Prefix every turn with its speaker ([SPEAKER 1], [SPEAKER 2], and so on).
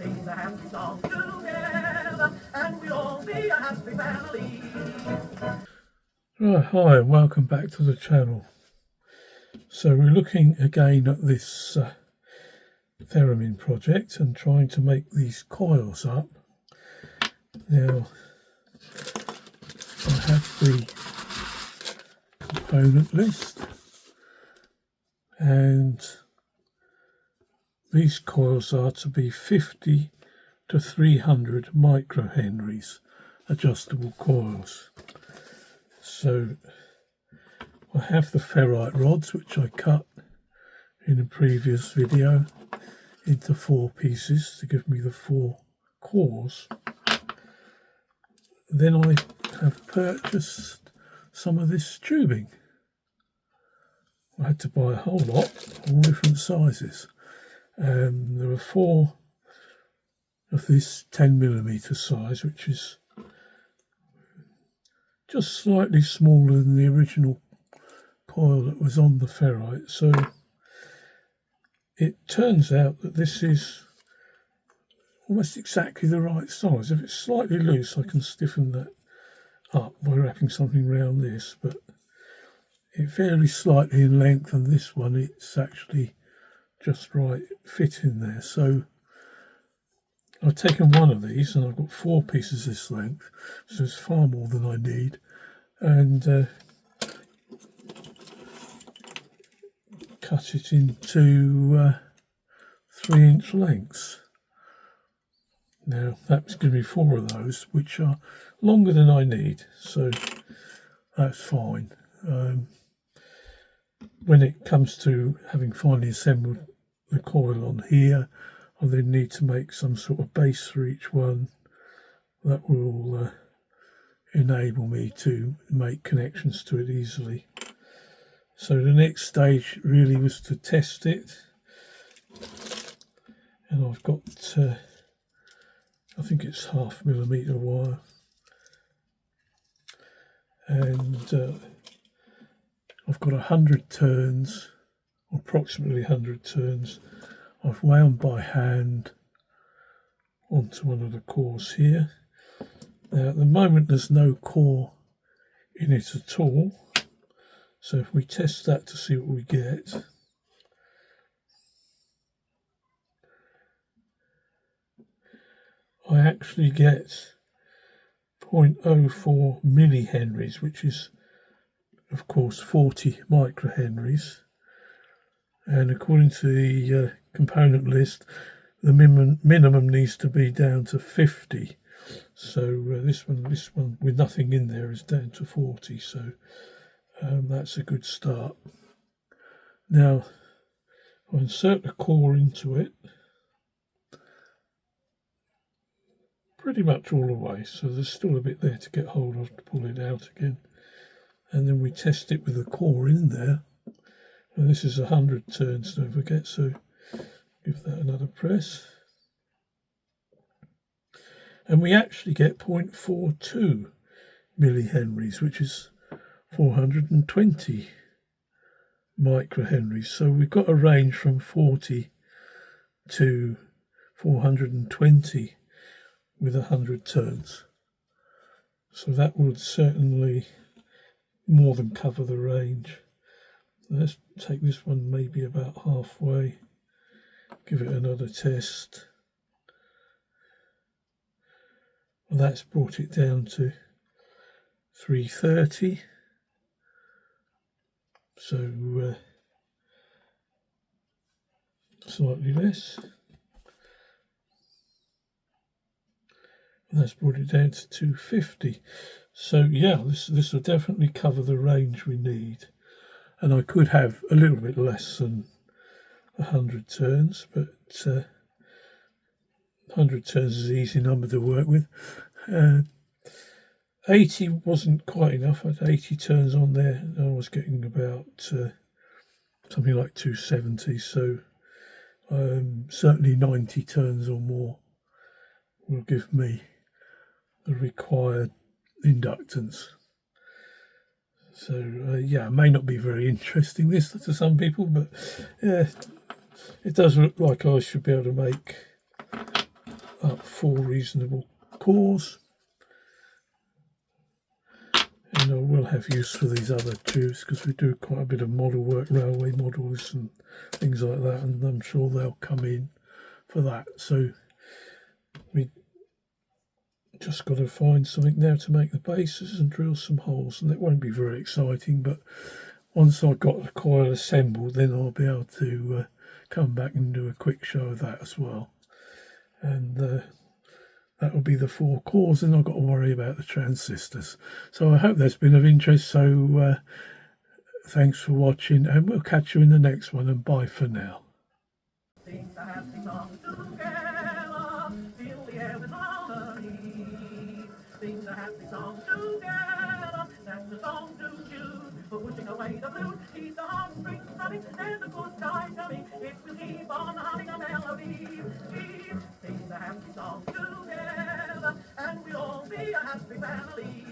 [SPEAKER 1] sing a happy song together, and we'll all be a happy family.
[SPEAKER 2] Right, hi and welcome back to the channel. So we're looking again at this Theremin project and trying to make these coils up. Now I have the component list, and these coils are to be 50 to 300 microhenries adjustable coils. So I have the ferrite rods, which I cut in a previous video into 4 pieces to give me the 4 cores. Then I have purchased some of this tubing. I had to buy a whole lot, all different sizes. There are 4 of this 10mm size, which is just slightly smaller than the original coil that was on the ferrite. So it turns out that this is almost exactly the right size. If it's slightly loose, I can stiffen that up by wrapping something around this, but it varies slightly in length, and this one, it's actually just right fit in there. So I've taken one of these and I've got 4 pieces this length, so it's far more than I need, and cut it into 3-inch lengths. Now that's going to be 4 of those, which are longer than I need, so that's fine. When it comes to having finally assembled the coil on here, I then need to make some sort of base for each one that will enable me to make connections to it easily. So the next stage really was to test it, and I've got I think it's 0.5mm wire, and I've got 100 turns, approximately 100 turns. I've wound by hand onto one of the cores here. Now at the moment there's no core in it at all, so if we test that to see what we get, I actually get 0.04 millihenries, which is of course 40 microhenries, and according to the component list, the minimum needs to be down to 50. So this one with nothing in there is down to 40. So that's a good start. Now I'll insert the core into it, pretty much all the way. So there's still a bit there to get hold of to pull it out again, and then we test it with the core in there. And this is 100 turns, don't forget, so give that another press. And we actually get 0.42 millihenries, which is 420 microhenries. So we've got a range from 40 to 420 with 100 turns. So that would certainly more than cover the range. Let's take this one maybe about halfway, give it another test. Well, that's brought it down to 330. So slightly less. And that's brought it down to 250. So yeah, this will definitely cover the range we need. And I could have a little bit less than 100 turns, but 100 turns is an easy number to work with. 80 wasn't quite enough. I had 80 turns on there, and I was getting about something like 270. So certainly 90 turns or more will give me the required inductance. So yeah, it may not be very interesting this to some people, but yeah, it does look like I should be able to make 4 reasonable cores. And I will have use for these other tubes because we do quite a bit of model work, railway models and things like that, and I'm sure they'll come in for that. So we just got to find something now to make the bases and drill some holes, and it won't be very exciting, but once I've got the coil assembled, then I'll be able to come back and do a quick show of that as well. And that will be the 4 cores, and I've got to worry about the transistors. So I hope that's been of interest. So thanks for watching, and we'll catch you in the next one, and bye for now.
[SPEAKER 1] Sing the happy song together, fill the air with harmony. Sing the happy song together, that's the song to choose. For pushing away the blues, keep the heartstrings throbbing, there's a good time coming. It will keep on humming a melody. Sing the happy song together, and we'll all be a happy family.